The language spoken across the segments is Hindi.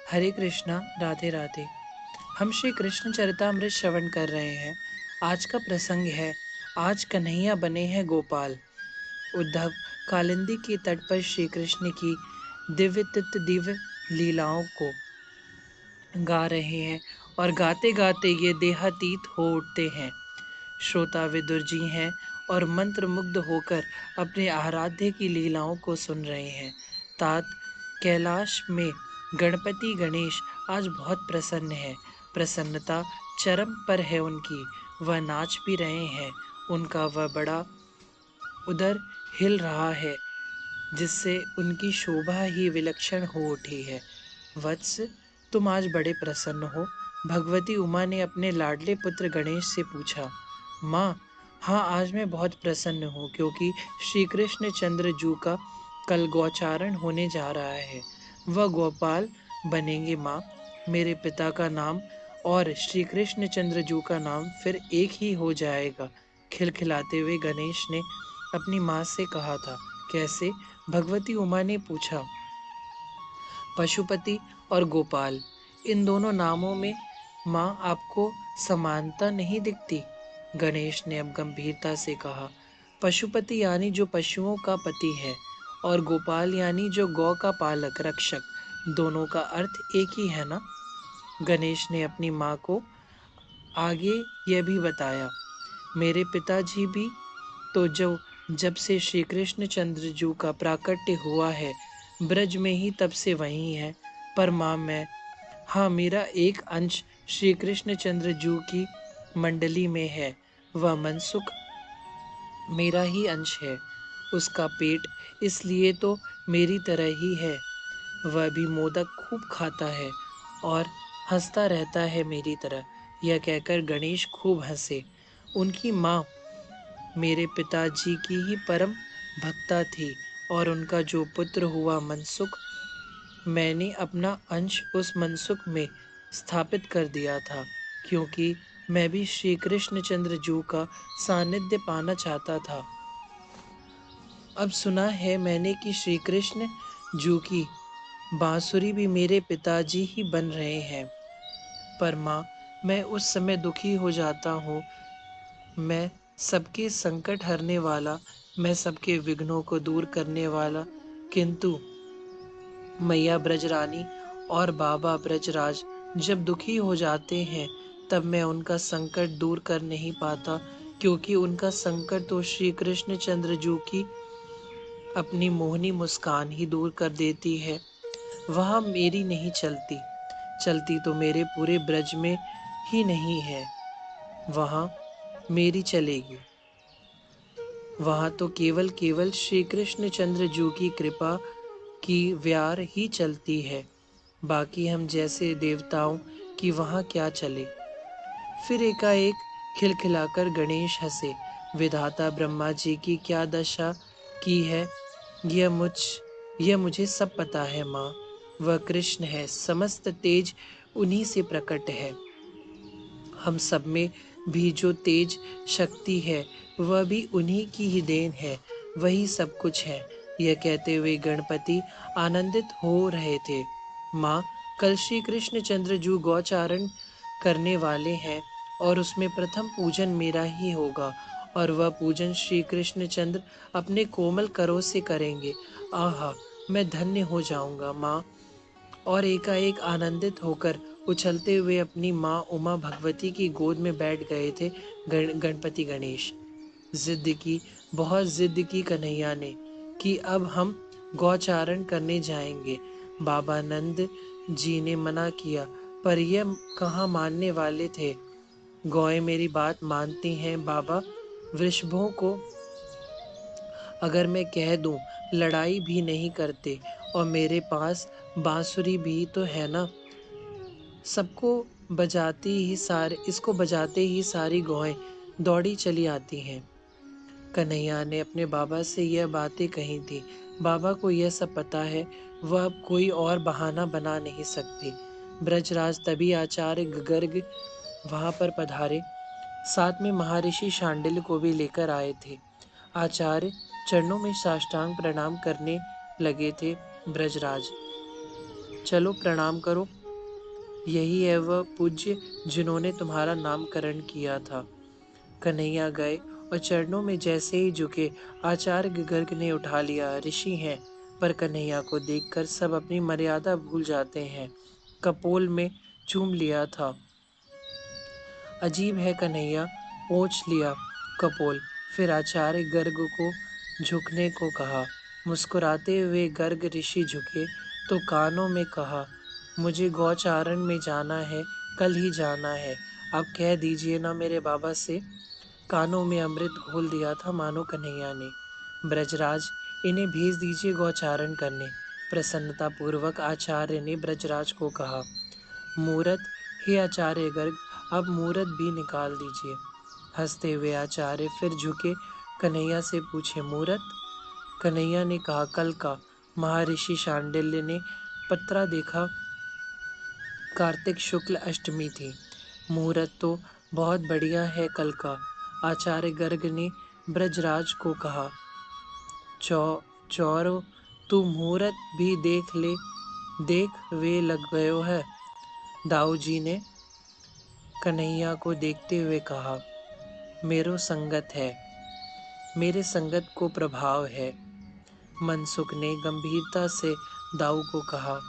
हरे कृष्णा, राधे राधे। हम श्री कृष्ण चरितामृत श्रवण कर रहे हैं। आज का प्रसंग है, आज कन्हैया बने हैं गोपाल। उद्धव कालिंदी के तट पर श्री कृष्ण की दिव्य लीलाओं को गा रहे हैं और गाते गाते ये देहातीत हो उठते हैं। श्रोता विदुर जी हैं और मंत्र मुग्ध होकर अपने आराध्य की लीलाओं को सुन रहे हैं। तात कैलाश में गणपति गणेश आज बहुत प्रसन्न है। प्रसन्नता चरम पर है उनकी। वह नाच भी रहे हैं। उनका वह बड़ा उदर हिल रहा है जिससे उनकी शोभा ही विलक्षण हो उठी है। वत्स, तुम आज बड़े प्रसन्न हो? भगवती उमा ने अपने लाडले पुत्र गणेश से पूछा। माँ, हाँ, आज मैं बहुत प्रसन्न हूँ क्योंकि श्री कृष्ण चंद्र जू का कल गौचारण होने जा रहा है। वह गोपाल बनेंगे माँ। मेरे पिता का नाम और श्री कृष्ण चंद्र जू का नाम फिर एक ही हो जाएगा। खिलखिलाते हुए गणेश ने अपनी माँ से कहा था। कैसे? भगवती उमा ने पूछा। पशुपति और गोपाल, इन दोनों नामों में माँ आपको समानता नहीं दिखती? गणेश ने अब गंभीरता से कहा। पशुपति यानी जो पशुओं का पति है और गोपाल यानी जो गौ का पालक रक्षक, दोनों का अर्थ एक ही है ना? गणेश ने अपनी माँ को आगे यह भी बताया। मेरे पिताजी भी तो जब से श्री कृष्ण चंद्र जू का प्राकट्य हुआ है ब्रज में ही तब से वही है। पर माँ, मैं, हाँ, मेरा एक अंश श्री कृष्ण चंद्र जू की मंडली में है। वह मनसुख मेरा ही अंश है। उसका पेट इसलिए तो मेरी तरह ही है। वह भी मोदक खूब खाता है और हंसता रहता है मेरी तरह। यह कहकर गणेश खूब हंसे। उनकी माँ मेरे पिताजी की ही परम भक्ता थी और उनका जो पुत्र हुआ मनसुख, मैंने अपना अंश उस मनसुख में स्थापित कर दिया था क्योंकि मैं भी श्री कृष्ण चंद्र जू का सानिध्य पाना चाहता था। अब सुना है मैंने कि श्री कृष्ण जू की बांसुरी भी मेरे पिताजी ही बन रहे हैं। पर माँ, मैं उस समय दुखी हो जाता हूँ। मैं सबके संकट हरने वाला, मैं सबके विघ्नों को दूर करने वाला, किंतु मैया ब्रजरानी और बाबा ब्रजराज जब दुखी हो जाते हैं तब मैं उनका संकट दूर कर नहीं पाता क्योंकि उनका संकट तो श्री कृष्ण चंद्र जू की अपनी मोहनी मुस्कान ही दूर कर देती है। वह मेरी नहीं चलती, चलती तो मेरे पूरे ब्रज में ही नहीं है। वहाँ मेरी चलेगी। वहाँ तो केवल केवल श्री कृष्ण चंद्र जू की कृपा की व्यार ही चलती है। बाकी हम जैसे देवताओं की वहाँ क्या चले। फिर एकाएक खिलखिलाकर गणेश हंसे। विधाता ब्रह्मा जी की क्या दशा की है यह यह मुझे सब पता है माँ। वह कृष्ण है, समस्त तेज उन्हीं से प्रकट है। हम सब में भी जो तेज शक्ति है वह भी उन्हीं की ही देन है। वही सब कुछ है। यह कहते हुए गणपति आनंदित हो रहे थे। माँ, कल श्री कृष्ण चंद्र जू गौचारण करने वाले हैं और उसमें प्रथम पूजन मेरा ही होगा और वह पूजन श्री कृष्ण चंद्र अपने कोमल करों से करेंगे। आहा, मैं धन्य हो जाऊंगा माँ। और एकाएक आनंदित होकर उछलते हुए अपनी माँ उमा भगवती की गोद में बैठ गए थे गणपति गणेश। जिद की, बहुत जिद की कन्हैया ने कि अब हम गौचारण करने जाएंगे। बाबा नंद जी ने मना किया पर यह कहाँ मानने वाले थे। गौएं मेरी बात मानती हैं बाबा। वृषभों को अगर मैं कह दूं लड़ाई भी नहीं करते और मेरे पास बांसुरी भी तो है ना। सबको इसको बजाते ही सारी गौएं दौड़ी चली आती हैं। कन्हैया ने अपने बाबा से यह बातें कही थी। बाबा को यह सब पता है। वह अब कोई और बहाना बना नहीं सकती। ब्रजराज तभी आचार्य गर्ग वहां पर पधारे। साथ में महर्षि शांडिल्य को भी लेकर आए थे। आचार्य चरणों में साष्टांग प्रणाम करने लगे थे। ब्रजराज, चलो प्रणाम करो। यही है वह पूज्य जिन्होंने तुम्हारा नामकरण किया था। कन्हैया गए और चरणों में जैसे ही झुके, आचार्य गर्ग ने उठा लिया। ऋषि हैं, पर कन्हैया को देखकर सब अपनी मर्यादा भूल जाते हैं। कपोल में चूम लिया था। अजीब है कन्हैया, पोंछ लिया कपोल। फिर आचार्य गर्ग को झुकने को कहा। मुस्कुराते हुए गर्ग ऋषि झुके तो कानों में कहा, मुझे गौचारण में जाना है, कल ही जाना है। आप कह दीजिए ना मेरे बाबा से। कानों में अमृत घोल दिया था मानो कन्हैया ने। ब्रजराज, इन्हें भेज दीजिए गौचारण करने। प्रसन्नता पूर्वक आचार्य ने ब्रजराज को कहा। मूरत, हे आचार्य गर्ग, अब मूरत भी निकाल दीजिए। हंसते हुए आचार्य फिर झुके कन्हैया से पूछे, मूरत? कन्हैया ने कहा, कल का। महर्षि शांडिल्य ने पत्रा देखा, कार्तिक शुक्ल अष्टमी थी। मुहूर्त तो बहुत बढ़िया है कल का। आचार्य गर्ग ने ब्रजराज को कहा, चौरो, तू मुहूर्त भी देख ले, देख वे लग गयो है। दाऊ जी ने कन्हैया को देखते हुए कहा, मेरो संगत है, मेरे संगत को प्रभाव है। मनसुख ने गंभीरता से दाऊ को कहा।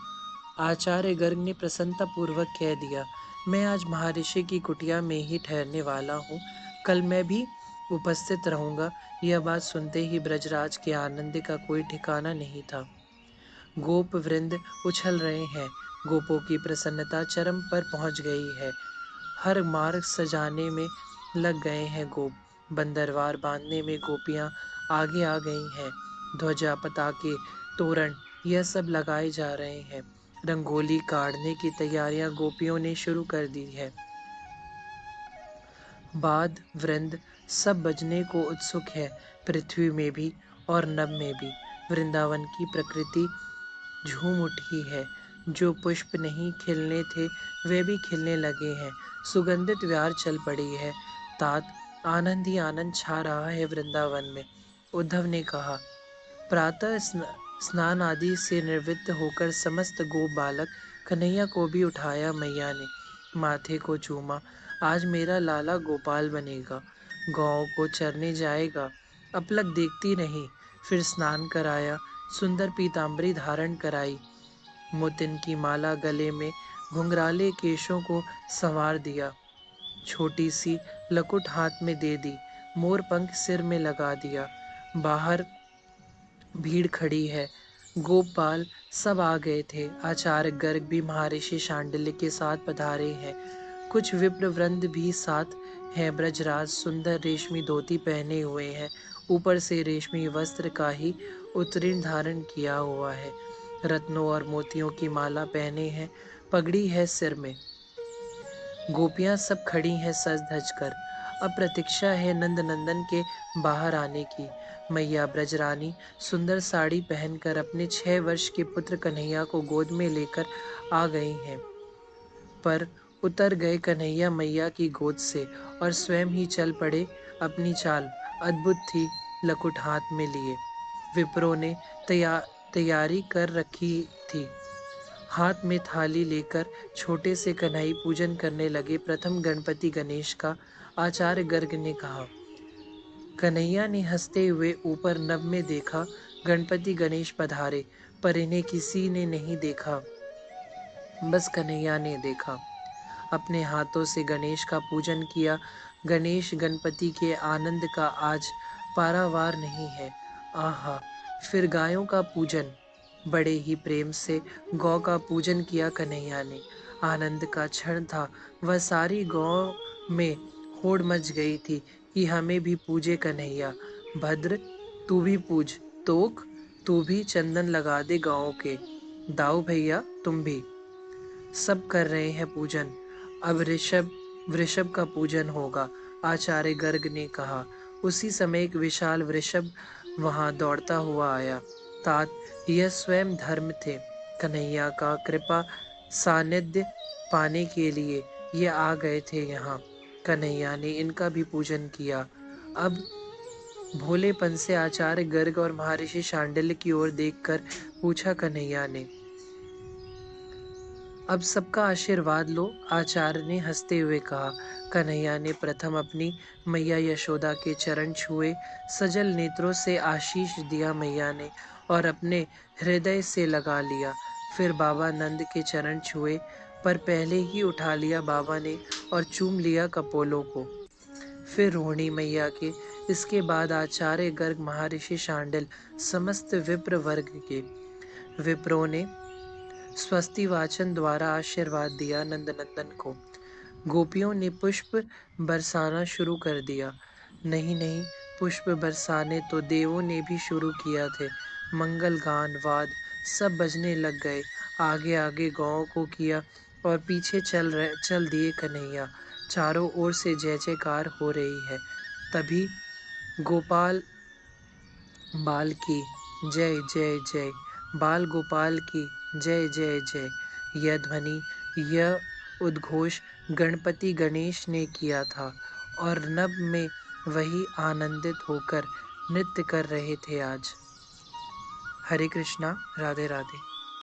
आचार्य गर्ग ने प्रसन्नता पूर्वक कह दिया, मैं आज महर्षि की कुटिया में ही ठहरने वाला हूँ, कल मैं भी उपस्थित रहूंगा। यह बात सुनते ही ब्रजराज के आनंद का कोई ठिकाना नहीं था। गोप वृंद उछल रहे हैं, गोपों की प्रसन्नता चरम पर पहुंच गई है। हर मार्ग सजाने में लग गए हैं गोप, बंदरवार बांधने में गोपियां आगे आ गई हैं। ध्वजा, पताके, तोरण, यह सब लगाए जा रहे हैं। रंगोली काढ़ने की तैयारियां गोपियों ने शुरू कर दी है। बाद वृंद सब बजने को उत्सुक है, पृथ्वी में भी और नभ में भी। वृंदावन की प्रकृति झूम उठी है। जो पुष्प नहीं खिलने थे वे भी खिलने लगे हैं। सुगंधित व्यार चल पड़ी है। तात आनंद ही आनंद छा रहा है वृंदावन में। उद्धव ने कहा। प्रातः स्नान आदि से निवृत्त होकर समस्त गोप बालक कन्हैया को भी उठाया मैया ने, माथे को चूमा। आज मेरा लाला गोपाल बनेगा, गौ को चरने जाएगा। अपलक देखती नहीं, फिर स्नान कराया, सुंदर पीताम्बरी धारण कराई, मोतिन की माला गले में, घुंघराले केशों को संवार दिया, छोटी सी लकुट हाथ में दे दी, मोर पंख सिर में लगा दिया। बाहर भीड़ खड़ी है, गोपाल सब आ गए थे। आचार्य गर्ग भी महर्षि शांडिल्य के साथ पधारे हैं। कुछ विप्र वृंद भी साथ हैं। ब्रजराज सुंदर रेशमी धोती पहने हुए हैं, ऊपर से रेशमी वस्त्र का ही उत्तीर्ण धारण किया हुआ है। रत्नों और मोतियों की माला पहने हैं, पगड़ी है सिर में। गोपियां सब खड़ी हैं सज धज कर। अब प्रतीक्षा है नंद नंदन के बाहर आने की। मैया ब्रजरानी सुंदर साड़ी पहनकर अपने 6 वर्ष के पुत्र कन्हैया को गोद में लेकर आ गई हैं। पर उतर गए कन्हैया मैया की गोद से और स्वयं ही चल पड़े। अपनी चाल अद्भुत थी, लकुट हाथ में लिए। विप्रों ने तैयारी कर रखी थी। हाथ में थाली लेकर छोटे से कन्हई पूजन करने लगे। प्रथम गणपति गणेश का। आचार्य गर्ग ने कहा। कन्हैया ने हंसते हुए ऊपर नभ में देखा। गणपति गणेश पधारे, पर इन्हें किसी ने नहीं देखा, बस कन्हैया ने देखा। अपने हाथों से गणेश का पूजन किया। गणेश गणपति के आनंद का आज पारावार नहीं है। आहा! फिर गायों का पूजन। बड़े ही प्रेम से गौ का पूजन किया कन्हैया ने। आनंद का क्षण था। वह सारी गौ में होड़ मच गई थी कि हमें भी पूजे कन्हैया। भद्र, तू भी पूज। तोक, तू भी चंदन लगा दे गाँव के। दाऊ भैया, तुम भी। सब कर रहे हैं पूजन। अब ऋषभ वृषभ का पूजन होगा, आचार्य गर्ग ने कहा। उसी समय एक विशाल वृषभ वहां दौड़ता हुआ आया। तात, यह स्वयं धर्म थे। कन्हैया का कृपा सानिध्य पाने के लिए ये आ गए थे यहाँ। कन्हैया ने इनका भी पूजन किया। अब भोलेपन से आचार्य गर्ग और महर्षि शांडिल्य की ओर देखकर पूछा कन्हैया ने, अब सबका आशीर्वाद लो, आचार्य ने हंसते हुए कहा। कन्हैया ने प्रथम अपनी मैया यशोदा के चरण छुए, सजल नेत्रों से आशीष दिया मैया ने और अपने हृदय से लगा लिया। फिर बाबा नंद के चरण छुए, पर पहले ही उठा लिया बाबा ने और चूम लिया कपोलों को। फिर रोहिणी मैया के, इसके बाद आचार्य गर्ग, महर्षि शांडिल, समस्त विप्र वर्ग के विप्रों ने स्वस्ति वाचन द्वारा आशीर्वाद दिया नंदनंदन को। गोपियों ने पुष्प बरसाना शुरू कर दिया। नहीं नहीं, पुष्प बरसाने तो देवों ने भी शुरू किया थे। मंगल गान वाद सब बजने लग गए। आगे आगे गौओं को किया और पीछे चल दिए कन्हैया। चारों ओर से जय जयकार हो रही है। तभी गोपाल बाल की जय जय जय, बाल गोपाल की जय जय जय, यह ध्वनि, यह उद्घोष गणपति गणेश ने किया था और नभ में वही आनंदित होकर नृत्य कर रहे थे आज। हरे कृष्णा, राधे राधे।